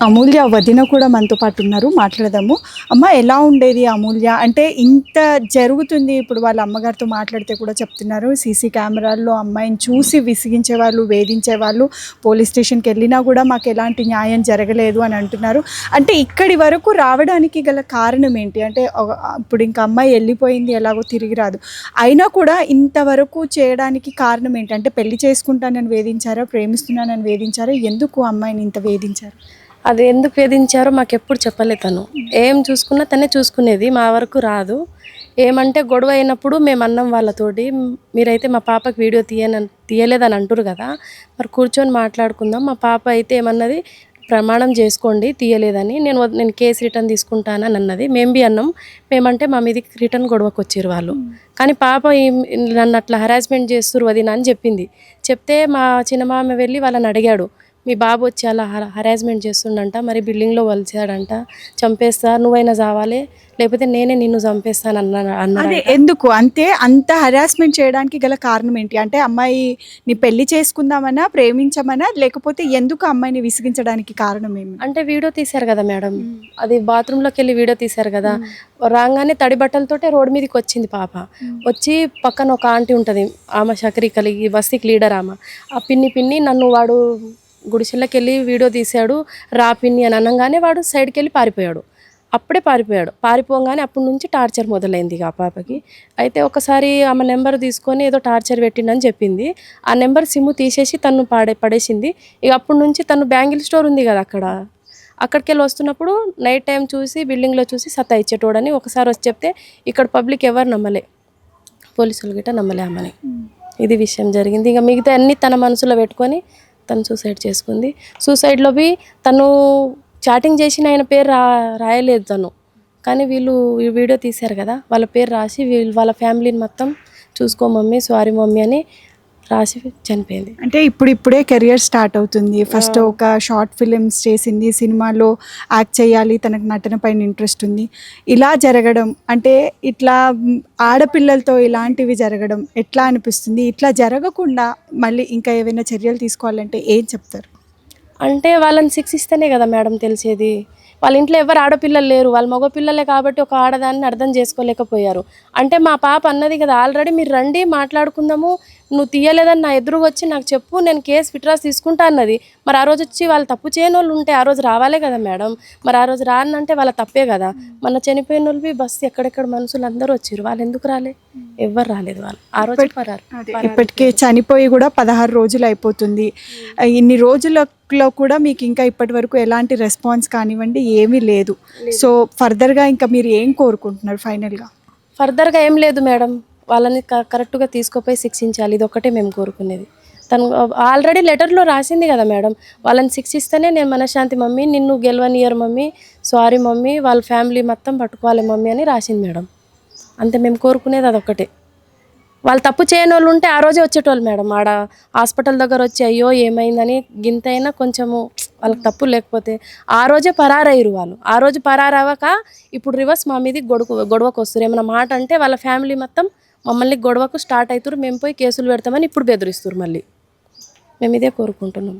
అమూల్య వదిన కూడా మనతో పాటు ఉన్నారు, మాట్లాడదాము. అమ్మ, ఎలా ఉండేది అమూల్య? అంటే ఇంత జరుగుతుంది, ఇప్పుడు వాళ్ళ అమ్మగారితో మాట్లాడితే కూడా చెప్తున్నారు సీసీ కెమెరాల్లో అమ్మాయిని చూసి విసిగించేవాళ్ళు, వేధించేవాళ్ళు, పోలీస్ స్టేషన్కి వెళ్ళినా కూడా మాకు ఎలాంటి న్యాయం జరగలేదు అని అంటున్నారు. అంటే ఇక్కడి వరకు రావడానికి గల కారణం ఏంటి? అంటే ఇప్పుడు ఇంకా అమ్మాయి వెళ్ళిపోయింది, ఎలాగో తిరిగి రాదు, అయినా కూడా ఇంతవరకు చేయడానికి కారణం ఏంటి? అంటే పెళ్లి చేసుకుంటానని వేధించారా, ప్రేమిస్తున్నానని వేధించారా? ఎందుకు అమ్మాయిని ఇంత వేధించారు? అది ఎందుకు వేధించారో మాకు ఎప్పుడు చెప్పలేదు. తను ఏం చూసుకున్నా తనే చూసుకునేది, మా వరకు రాదు. ఏమంటే గొడవ అయినప్పుడు మేము అన్నం వాళ్ళతోటి, మీరైతే మా పాపకి వీడియో తీయలేదని అంటారు కదా, మరి కూర్చొని మాట్లాడుకుందాం. మా పాప అయితే ఏమన్నది, ప్రమాణం చేసుకోండి తీయలేదని, నేను కేసు రిటర్న్ తీసుకుంటానని అన్నది. మేము బి అన్నాం. మేమంటే మా మీదకి రిటర్న్ గొడవకు వచ్చారు వాళ్ళు. కానీ పాప నన్ను అట్లా హరాస్మెంట్ చేస్తురు వదినా అని చెప్పింది. చెప్తే మా చిన్నమామ వెళ్ళి వాళ్ళని అడిగాడు, మీ బాబు వచ్చి అలా హరాస్మెంట్ చేస్తుండంట, మరి బిల్డింగ్లో వలిచాడంట, చంపేస్తా, నువ్వైనా చావాలి లేకపోతే నేనే నిన్ను చంపేస్తాను అన్నాడు. ఎందుకు అంతే అంత హరాస్మెంట్ చేయడానికి గల కారణం ఏంటి? అంటే అమ్మాయిని పెళ్లి చేసుకుందామనా, ప్రేమించమనా, లేకపోతే ఎందుకు అమ్మాయిని విసిగించడానికి కారణం ఏమి? అంటే వీడియో తీశారు కదా మేడం, అది బాత్రూంలోకి వెళ్ళి వీడియో తీశారు కదా, రాగానే తడి బట్టలతోటే రోడ్డు మీదకి వచ్చింది పాప. వచ్చి పక్కన ఒక ఆంటీ ఉంటుంది, ఆమె చక్రీ కలిగి బస్తీకి లీడర్, ఆమె ఆ పిన్ని నన్ను వాడు గుడిసెల్లోకి వెళ్ళి వీడియో తీశాడు, రా పిన్ని అని అనగానే వాడు సైడ్కి వెళ్ళి పారిపోయాడు. అప్పుడే పారిపోగానే అప్పటి నుంచి టార్చర్ మొదలైంది ఇక ఆ పాపకి. అయితే ఒకసారి ఆమె నెంబర్ తీసుకొని ఏదో టార్చర్ పెట్టిండని చెప్పింది. ఆ నెంబర్ సిమ్ తీసేసి తను పడేసింది. ఇక అప్పటి నుంచి తను బ్యాంగిల్ స్టోర్ ఉంది కదా అక్కడికి వెళ్ళి వస్తున్నప్పుడు నైట్ టైం చూసి బిల్డింగ్లో చూసి సతాయిచ్చేటోడని ఒకసారి వచ్చి చెప్తే ఇక్కడ పబ్లిక్ ఎవరు నమ్మలే, పోలీసులు గిట్ట నమ్మలే అమ్మని. ఇది విషయం జరిగింది. ఇక మిగతా అన్నీ తన మనసులో పెట్టుకొని తను సూసైడ్ చేసుకుంది. సూసైడ్లో బి తను చాటింగ్ చేసిన ఆయన పేరు రాయలేదు తను, కానీ వీళ్ళు ఈ వీడియో తీశారు కదా, వాళ్ళ పేరు రాసి వాళ్ళ ఫ్యామిలీని మొత్తం చూసుకో మమ్మీ, సారీ మమ్మీ అని రాసి చనిపోయింది. అంటే ఇప్పుడే కెరియర్ స్టార్ట్ అవుతుంది. ఫస్ట్ ఒక షార్ట్ ఫిలిమ్స్ చేసింది, సినిమాలో యాక్ట్ చేయాలి, తనకు నటన పైన ఇంట్రెస్ట్ ఉంది. ఇలా జరగడం అంటే, ఇట్లా ఆడపిల్లలతో ఇలాంటివి జరగడం ఎట్లా అనిపిస్తుంది? ఇట్లా జరగకుండా మళ్ళీ ఇంకా ఏవైనా చర్యలు తీసుకోవాలంటే ఏం చెప్తారు? అంటే వాళ్ళని శిక్షిస్తేనే కదా మేడం తెలిసేది. వాళ్ళ ఇంట్లో ఎవరు ఆడపిల్లలు లేరు, వాళ్ళ మగపిల్లలే కాబట్టి ఒక ఆడదాన్ని అర్థం చేసుకోలేకపోయారు. అంటే మా పాప అన్నది కదా ఆల్రెడీ, మీరు రండి మాట్లాడుకుందాము, నువ్వు తీయలేదని నా ఎదురుగా వచ్చి నాకు చెప్పు, నేను కేసు విత్డ్రా తీసుకుంటా అన్నది. మరి ఆ రోజు వచ్చి వాళ్ళు తప్పు చేయని వాళ్ళు ఉంటే ఆ రోజు రావాలే కదా మేడం. మరి ఆ రోజు రానంటే వాళ్ళ తప్పే కదా. మన చనిపోయిన వాళ్ళు బస్సు ఎక్కడెక్కడ మనుషులు అందరూ వచ్చారు, వాళ్ళు ఎందుకు రాలే? ఎవ్వరు రాలేదు. వాళ్ళు ఆ రోజు ఇప్పటికే చనిపోయి కూడా 16 రోజులు అయిపోతుంది. ఇన్ని రోజులలో కూడా మీకు ఇంకా ఇప్పటి వరకు ఎలాంటి రెస్పాన్స్ కానివ్వండి ఏమీ లేదు. సో ఫర్దర్గా ఇంకా మీరు ఏం కోరుకుంటున్నారు? ఫర్దర్గా ఏం లేదు మేడం, వాళ్ళని కరెక్ట్గా తీసుకుపోయి శిక్షించాలి, ఇది ఒక్కటే మేము కోరుకునేది. తను ఆల్రెడీ లెటర్లో రాసింది కదా మేడం, వాళ్ళని శిక్షిస్తేనే నేను మనశ్శాంతి మమ్మీ, నిన్ను గెలవనియర్ మమ్మీ, సారీ మమ్మీ, వాళ్ళ ఫ్యామిలీ మొత్తం పట్టుకోవాలి మమ్మీ అని రాసింది మేడం. అంతే మేము కోరుకునేది అదొక్కటే. వాళ్ళు తప్పు చేయని వాళ్ళు ఉంటే ఆ రోజే వచ్చేటోళ్ళు మేడం, ఆడ హాస్పిటల్ దగ్గర వచ్చి అయ్యో ఏమైందని గింతైనా కొంచెము వాళ్ళకి తప్పు లేకపోతే ఆ రోజే పరారయ్యారు వాళ్ళు. ఆ రోజు పరారవ్వక ఇప్పుడు రివర్స్ మా మీద గొడవకు వస్తారు. ఏమైనా మాట అంటే వాళ్ళ ఫ్యామిలీ మొత్తం మమ్మల్ని గొడవకు స్టార్ట్ అవుతారు, మేము పోయి కేసులు పెడతామని ఇప్పుడు బెదిరిస్తారు. మళ్ళీ మేము ఇదే కోరుకుంటున్నాం.